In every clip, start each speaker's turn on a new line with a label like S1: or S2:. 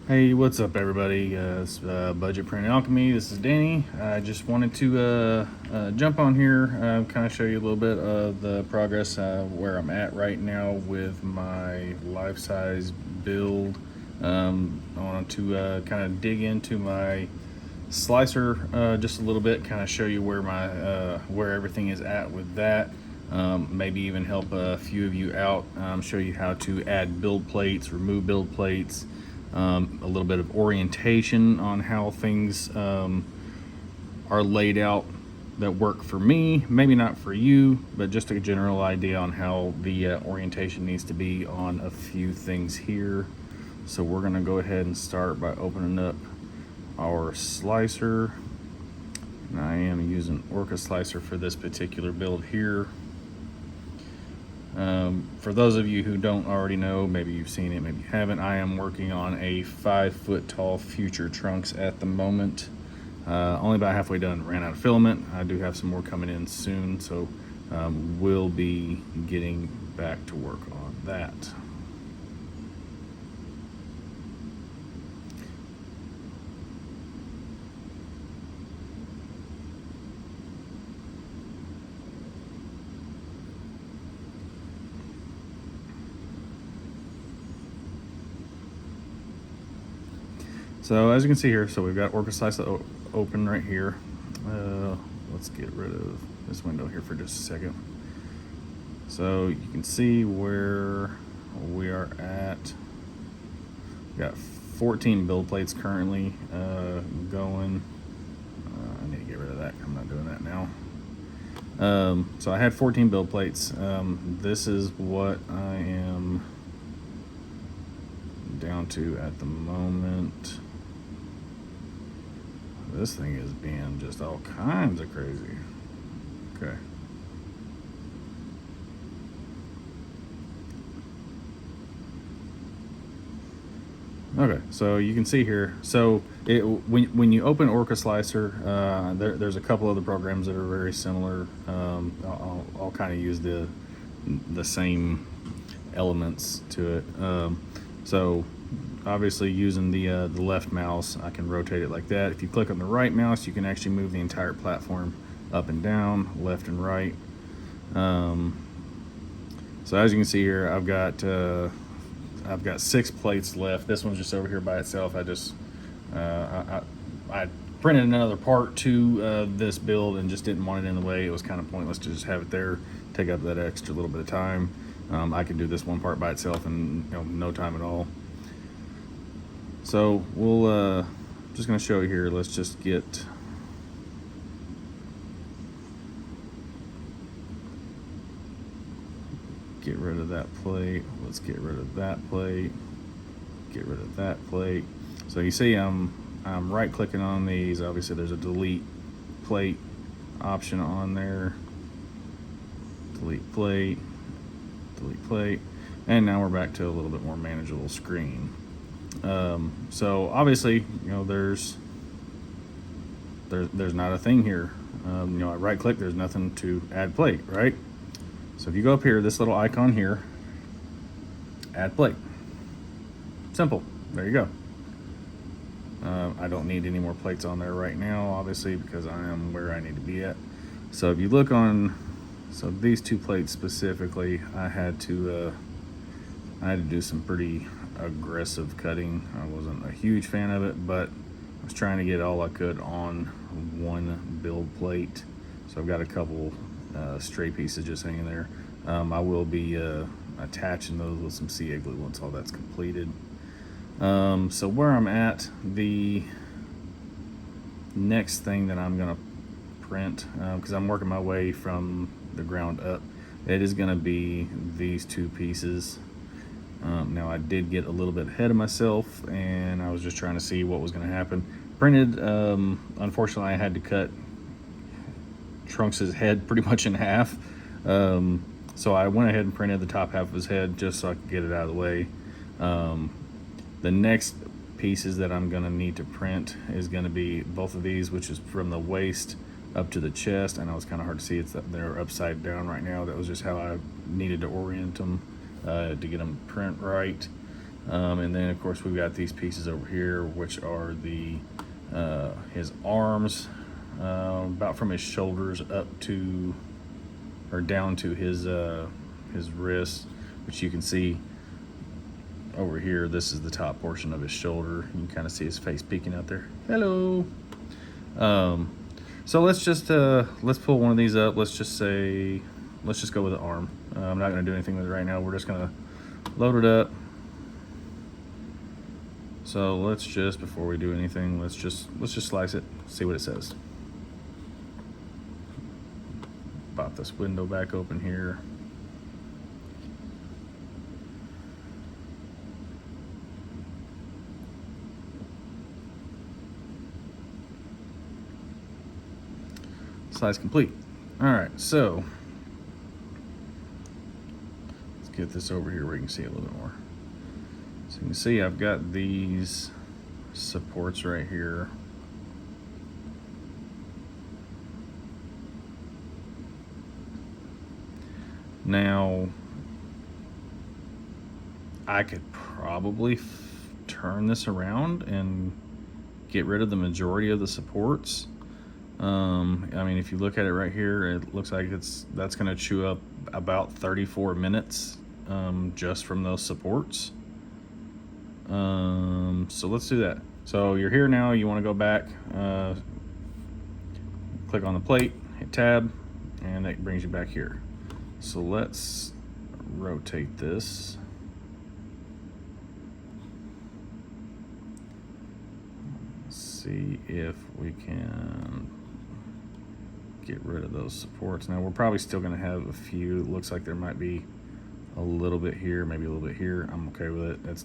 S1: Hey, what's up, everybody? It's Budget Print Alchemy. This is Danny. I just wanted to jump on here, kind of show you a little bit of the progress where I'm at right now with my life-size build. I wanted to kind of dig into my slicer just a little bit, kind of show you where where everything is at with that. Maybe even help a few of you out, show you how to add build plates, remove build plates, a little bit of orientation on how things are laid out that work for me, maybe not for you, but just a general idea on how the orientation needs to be on a few things here. So we're gonna go ahead and start by opening up our slicer. And I am using Orca slicer for this particular build here. For those of you who don't already know, maybe you've seen it, maybe you haven't, I am working on a 5-foot tall future trunks at the moment. Only about halfway done, ran out of filament. I do have some more coming in soon, so we'll be getting back to work on that. So as you can see here, so we've got Orca Slice open right here. Let's get rid of this window here for just a second. So you can see where we are at. We've got 14 build plates currently going. I need to get rid of that. I'm not doing that now. So I had 14 build plates. This is what I am down to at the moment. This thing is being just all kinds of crazy. Okay. Okay, so you can see here. So when you open Orca Slicer, there's a couple other programs that are very similar. I'll kind of use the same elements to it. So obviously using the left mouse, I can rotate it like that. If you click on the right mouse, you can actually move the entire platform up and down, left and right. So as you can see here, I've got 6 plates left. This one's just over here by itself. I printed another part to this build and just didn't want it in the way. It was kind of pointless to just have it there, take up that extra little bit of time. I can do this one part by itself in no time at all. So we'll just going to show you here. Let's just get rid of that plate. Let's get rid of that plate. Get rid of that plate. So you see I'm right clicking on these. Obviously there's a delete plate option on there. Delete plate. Delete plate. And now we're back to a little bit more manageable screen. So obviously, there's not a thing here. I right click, there's nothing to add plate, right? So if you go up here, this little icon here, add plate. Simple, there you go. I don't need any more plates on there right now, obviously, because I am where I need to be at. So if you look on, so these 2 plates specifically, I had to do some pretty aggressive cutting. I wasn't a huge fan of it, but I was trying to get all I could on one build plate. So I've got a couple stray pieces just hanging there. I will be attaching those with some CA glue once all that's completed. So where I'm at, the next thing that I'm gonna print, because I'm working my way from the ground up, it is gonna be these 2 pieces. Now I did get a little bit ahead of myself, and I was just trying to see what was going to happen. Printed, unfortunately I had to cut Trunks' head pretty much in half. So I went ahead and printed the top half of his head just so I could get it out of the way. The next pieces that I'm going to need to print is going to be both of these, which is from the waist up to the chest. I know it's kind of hard to see, they're upside down right now. That was just how I needed to orient them to get them print right. And then of course we've got these pieces over here, which are the his arms, about from his shoulders up to, or down to his wrist, which you can see over here. This is the top portion of his shoulder. You can kind of see his face peeking out there. Hello. So let's just let's pull one of these up. Let's just go with the arm. I'm not going to do anything with it right now. We're just going to load it up. So let's just, before we do anything, let's just slice it, see what it says. Pop this window back open here. Slice complete. All right, so let's get this over here where you can see a little bit more. So you can see I've got these supports right here. Now, I could probably turn this around and get rid of the majority of the supports. I mean, if you look at it right here, it looks like that's going to chew up about 34 minutes just from those supports. So let's do that. So you're here now, you want to go back, click on the plate, hit tab, and that brings you back here. So let's rotate this. Let's see if we can get rid of those supports. Now we're probably still going to have a few. It looks like there might be a little bit here, maybe a little bit here. I'm okay with it. It's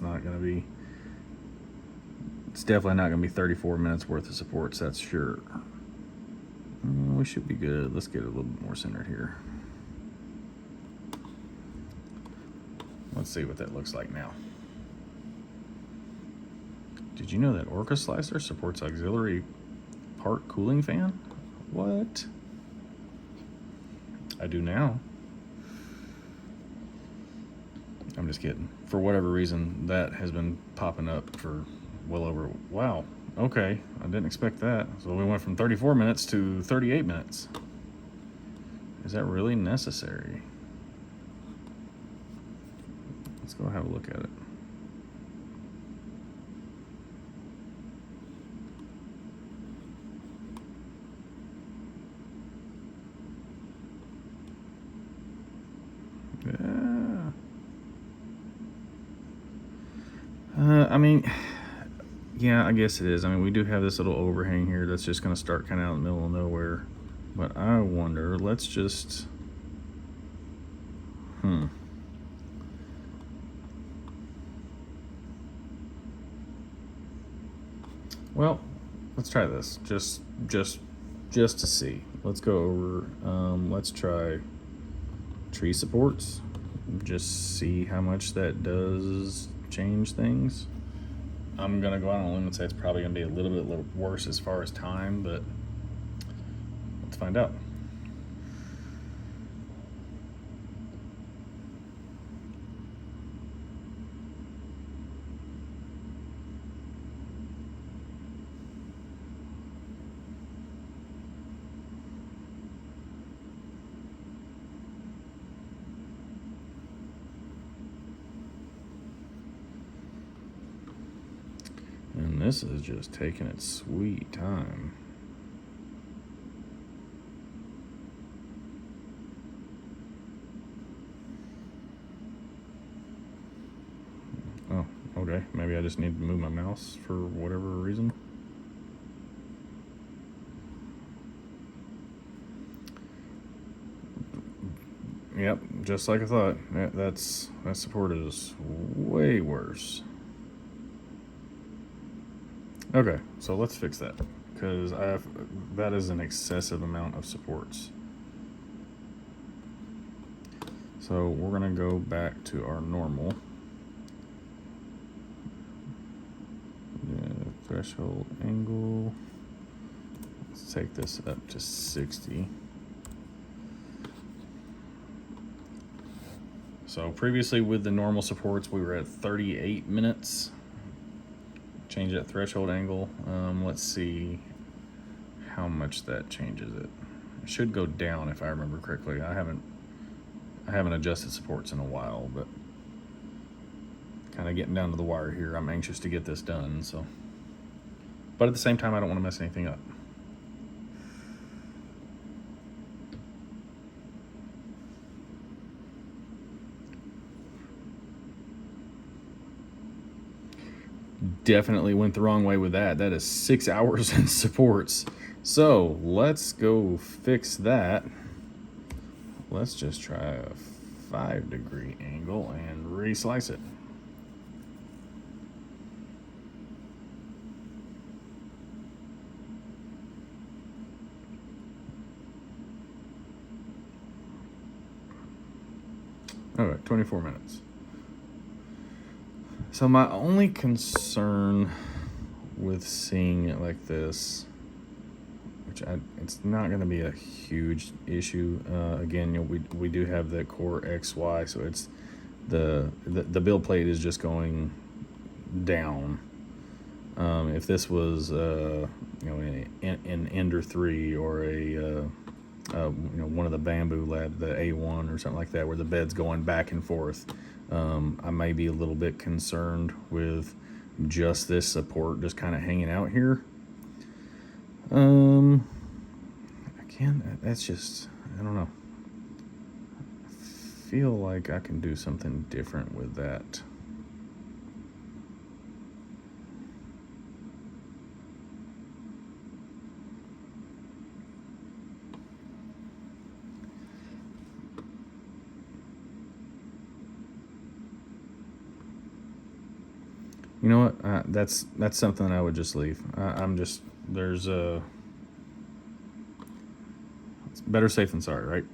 S1: definitely not going to be 34 minutes worth of supports, that's sure. We should be good. Let's get it a little bit more centered here. Let's see what that looks like now. Did you know that Orca Slicer supports auxiliary part cooling fan? What? I do now. I'm just kidding. For whatever reason, that has been popping up for well over, wow, okay, I didn't expect that. So we went from 34 minutes to 38 minutes. Is that really necessary? Let's go have a look at it. Yeah. I mean, yeah, I guess it is. I mean, we do have this little overhang here that's just going to start kind of out in the middle of nowhere. But I wonder, let's just, Well, let's try this, just to see. Let's go over, let's try tree supports, just see how much that does change things. I'm gonna go out on a limb and say it's probably gonna be a little bit worse as far as time, but let's find out. And this is just taking its sweet time. Oh, okay. Maybe I just need to move my mouse for whatever reason. Yep, just like I thought. That support is way worse. Okay, so let's fix that, because that is an excessive amount of supports. So we're gonna go back to our normal threshold angle. Let's take this up to 60. So previously with the normal supports, we were at 38 minutes. Change that threshold angle. Let's see how much that changes it. It should go down if I remember correctly. I haven't adjusted supports in a while, but kind of getting down to the wire here. I'm anxious to get this done, so. But at the same time, I don't want to mess anything up. Definitely went the wrong way with that. That is 6 hours in supports. So let's go fix that. Let's just try a 5-degree angle and reslice it. All right, 24 minutes. So my only concern with seeing it like this, it's not going to be a huge issue. Again, we do have the core XY, so it's the build plate is just going down. If this was an Ender 3 or a one of the bamboo lab, the A1 or something like that, where the bed's going back and forth, I may be a little bit concerned with just this support just kind of hanging out here. Again, that's just, I don't know. I feel like I can do something different with that. You know what? That's something that I would just leave. There's it's better safe than sorry, right?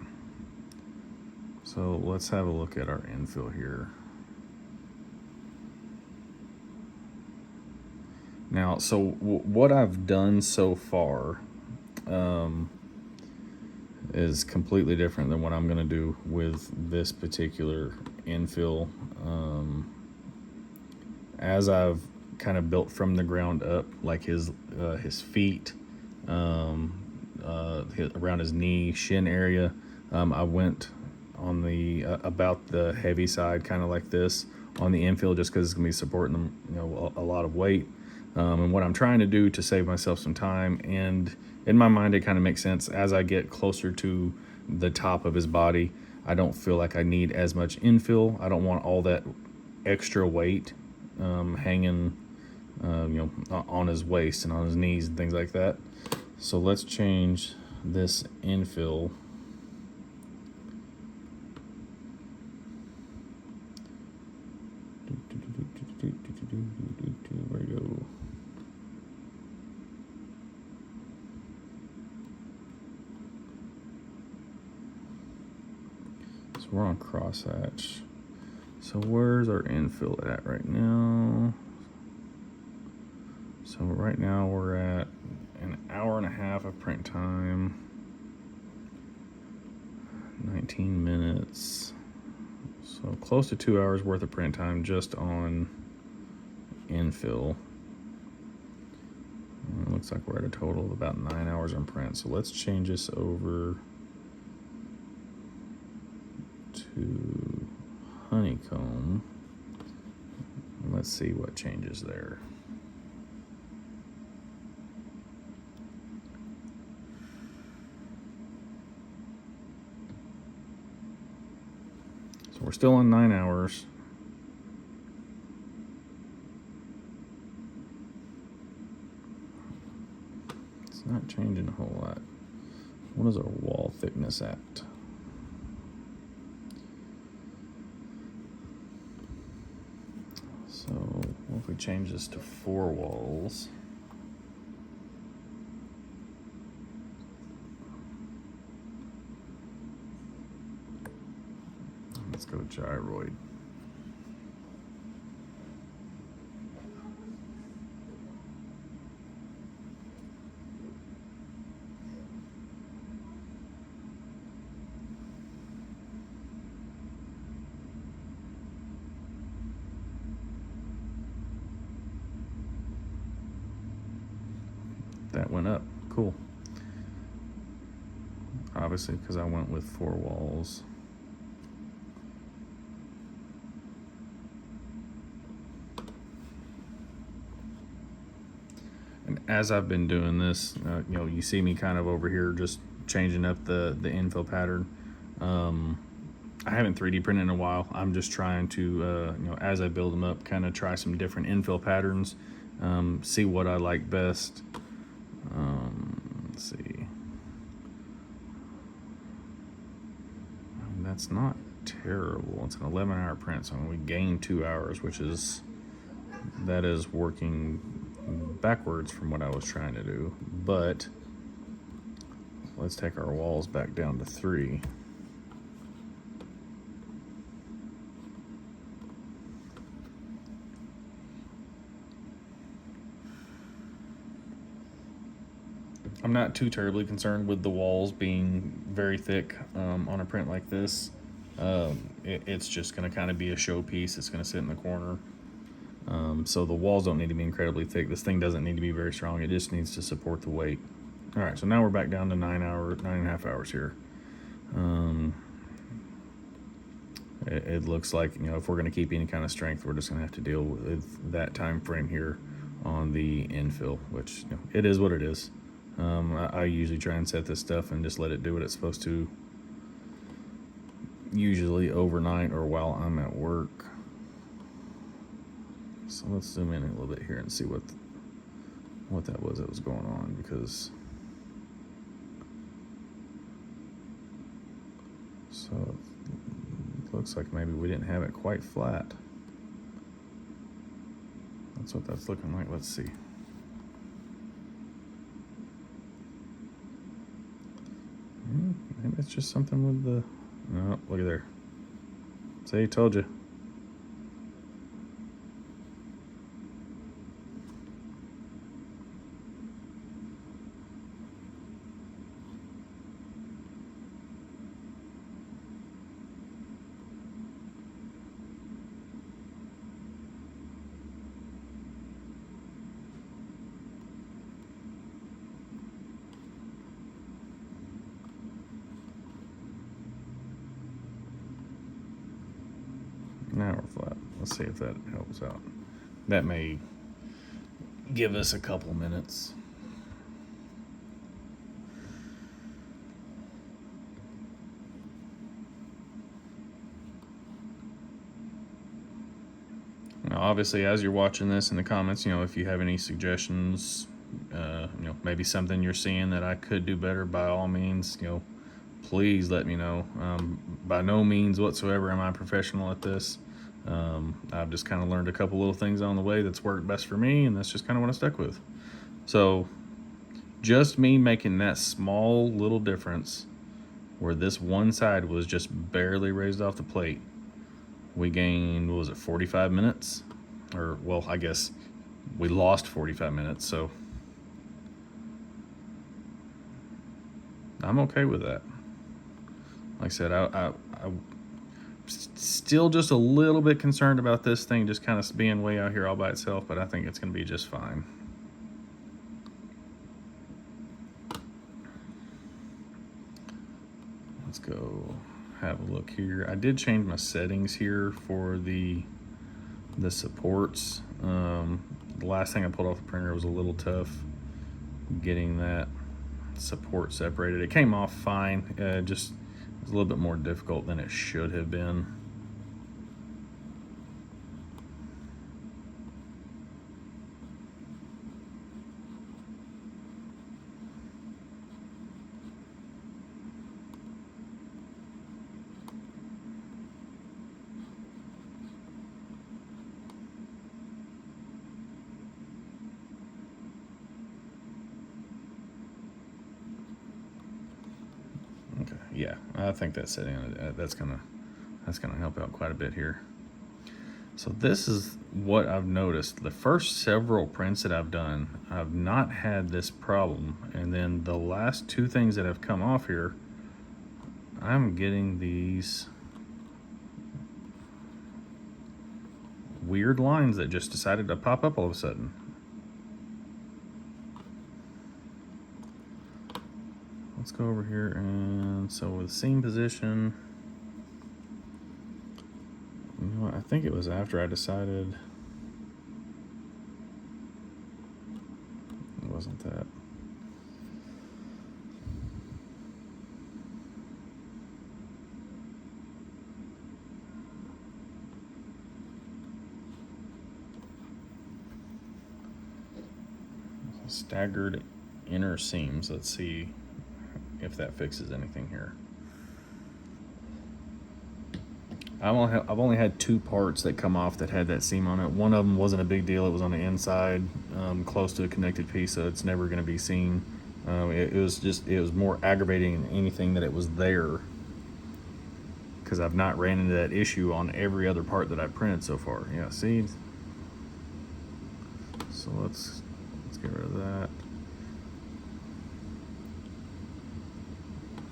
S1: So let's have a look at our infill here. Now, so what I've done so far is completely different than what I'm going to do with this particular infill. As I've kind of built from the ground up, like his feet, around his knee, shin area, I went on the about the heavy side, kind of like this on the infill, just because it's gonna be supporting them, a lot of weight. And what I'm trying to do to save myself some time, and in my mind it kind of makes sense, as I get closer to the top of his body, I don't feel like I need as much infill. I don't want all that extra weight hanging on his waist and on his knees and things like that. So let's change this infill. Where we go? So we're on crosshatch. So where's our infill at right now? So right now we're at an hour and a half of print time, 19 minutes. So close to 2 hours worth of print time just on infill. It looks like we're at a total of about 9 hours on print. So let's change this over to honeycomb. Let's see what changes there. So we're still on 9 hours. It's not changing a whole lot. What is our wall thickness at? So what if we change this to 4 walls? Let's go gyroid. that went up. Cool. Obviously, because I went with 4 walls. And as I've been doing this, you see me kind of over here just changing up the infill pattern. I haven't 3D printed in a while. I'm just trying to, as I build them up, kind of try some different infill patterns, see what I like best. Let's see. That's not terrible. It's an 11-hour print, so we gained 2 hours, that is working backwards from what I was trying to do. But let's take our walls back down to 3. I'm not too terribly concerned with the walls being very thick on a print like this. It's just going to kind of be a showpiece. It's going to sit in the corner. So the walls don't need to be incredibly thick. This thing doesn't need to be very strong. It just needs to support the weight. All right, so now we're back down to 9.5 hours here. It looks like, if we're going to keep any kind of strength, we're just going to have to deal with that time frame here on the infill, which it is what it is. I usually try and set this stuff and just let it do what it's supposed to, usually overnight or while I'm at work. So let's zoom in a little bit here and see what that was going on, because so it looks like maybe we didn't have it quite flat. That's what that's looking like. Let's see. Maybe it's just something with the... No, look at there. See, told you. Now we're flat. Let's see if that helps out. That may give us a couple minutes. Now, obviously, as you're watching this in the comments, if you have any suggestions, maybe something you're seeing that I could do better, by all means, please let me know. By no means whatsoever am I professional at this. I've just kind of learned a couple little things on the way that's worked best for me, and that's just kind of what I stuck with. So just me making that small little difference where this one side was just barely raised off the plate, we gained, what was it, 45 minutes? Or, well, I guess we lost 45 minutes, so I'm okay with that. Like I said, I'm still just a little bit concerned about this thing just kind of being way out here all by itself, but I think it's going to be just fine. Let's go have a look here. I did change my settings here for the supports. The last thing I pulled off the printer was a little tough getting that support separated. It came off fine, just it was a little bit more difficult than it should have been. Okay, yeah, I think that setting that's gonna help out quite a bit here. So this is what I've noticed. The first several prints that I've done, I've not had this problem, and then the last 2 things that have come off here, I'm getting these weird lines that just decided to pop up all of a sudden. let's go over here, and so with seam position, you know what, I think it was after I decided it wasn't that. Staggered inner seams. Let's see if that fixes anything here. I've only had 2 parts that come off that had that seam on it. One of them wasn't a big deal. It was on the inside, close to a connected piece, so it's never going to be seen. It was more aggravating than anything that it was there, because I've not ran into that issue on every other part that I've printed so far. Yeah, see? So let's get rid of that.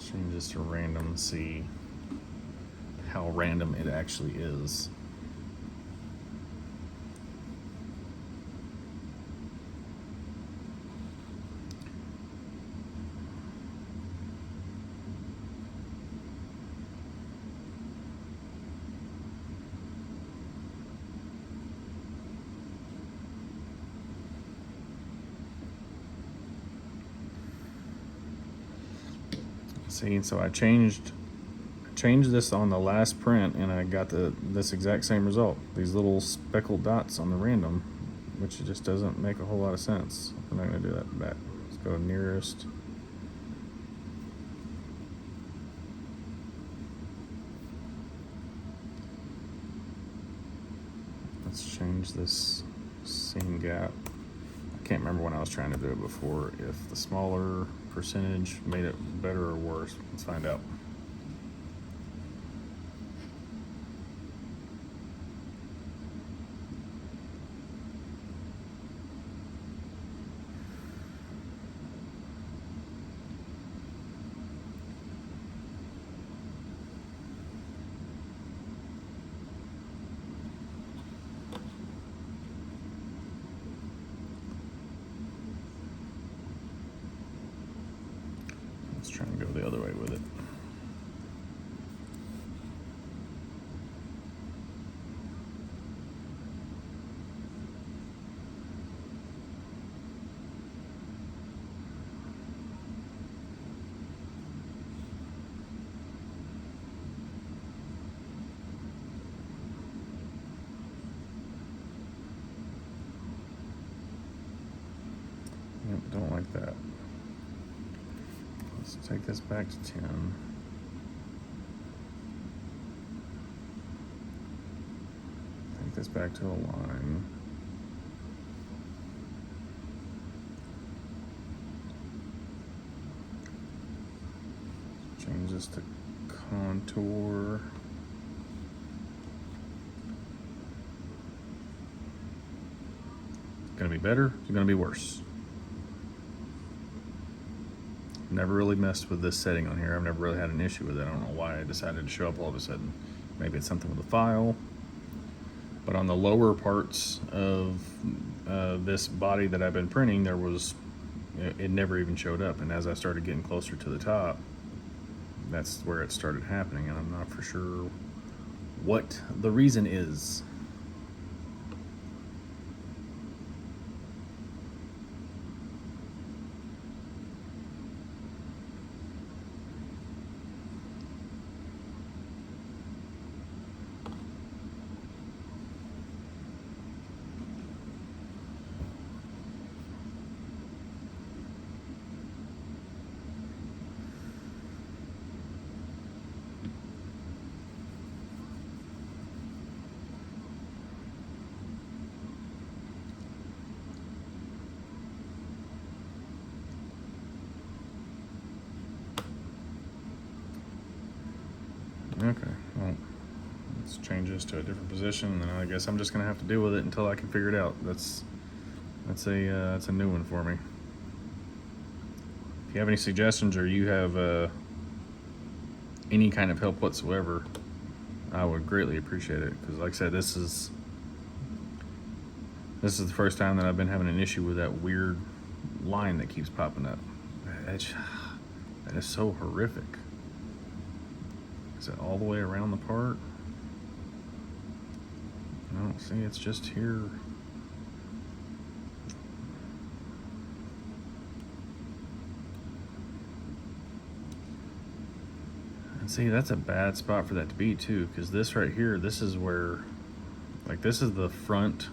S1: Change this to random, see how random it actually is. See, so I changed this on the last print, and I got this exact same result. These little speckled dots on the random, which just doesn't make a whole lot of sense. I'm not going to do that back. Let's go nearest. Let's change this seam gap. I can't remember when I was trying to do it before, if the smaller percentage made it better or worse. Let's find out. Let's try and go the other way with it. Yep, don't like that. Let's take this back to 10. Take this back to a line. Change this to contour. Gonna be better, it's gonna be worse. Never really messed with this setting on here. I've never really had an issue with it. I don't know why I decided to show up all of a sudden. Maybe it's something with the file. But on the lower parts of this body that I've been printing, it never even showed up. And as I started getting closer to the top, that's where it started happening. And I'm not for sure what the reason is. Okay, well, let's change this to a different position, and I guess I'm just gonna have to deal with it until I can figure it out. That's a new one for me. If you have any suggestions, or you have any kind of help whatsoever, I would greatly appreciate it. Because, like I said, this is the first time that I've been having an issue with that weird line that keeps popping up. That That is so horrific. Is it all the way around the part? No, see, it's just here. And see, that's a bad spot for that to be too, because this right here, this is where, like, this is the front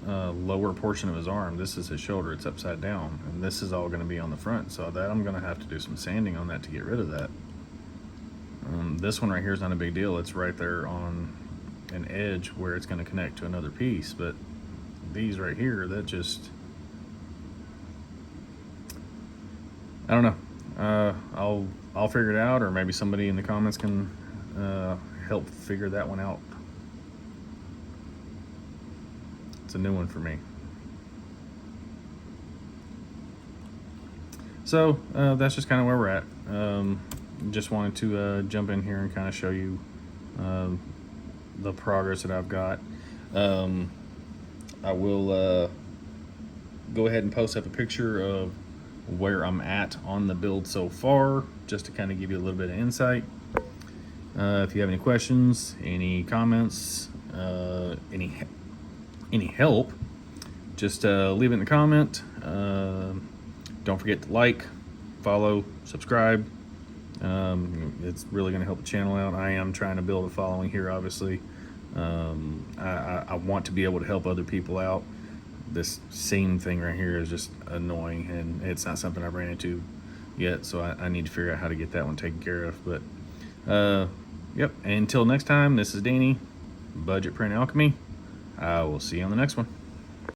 S1: lower portion of his arm. This is his shoulder. It's upside down, and this is all going to be on the front. So that I'm going to have to do some sanding on that to get rid of that. This one right here is not a big deal. It's right there on an edge where it's going to connect to another piece, but these right here, that just, I don't know. I'll figure it out, or maybe somebody in the comments can help figure that one out. It's a new one for me. So that's just kind of where we're at. Just wanted to jump in here and kind of show you the progress that I've got. I will go ahead and post up a picture of where I'm at on the build so far, just to kind of give you a little bit of insight. If you have any questions, any comments, any help, just leave it in the comment. Don't forget to like, follow, subscribe. It's really going to help the channel out. I am trying to build a following here, obviously. I want to be able to help other people out. This seam thing right here is just annoying, and it's not something I've ran into yet, so I need to figure out how to get that one taken care of. But yep, until next time, this is Danny, Budget Print Alchemy. I will see you on the next one.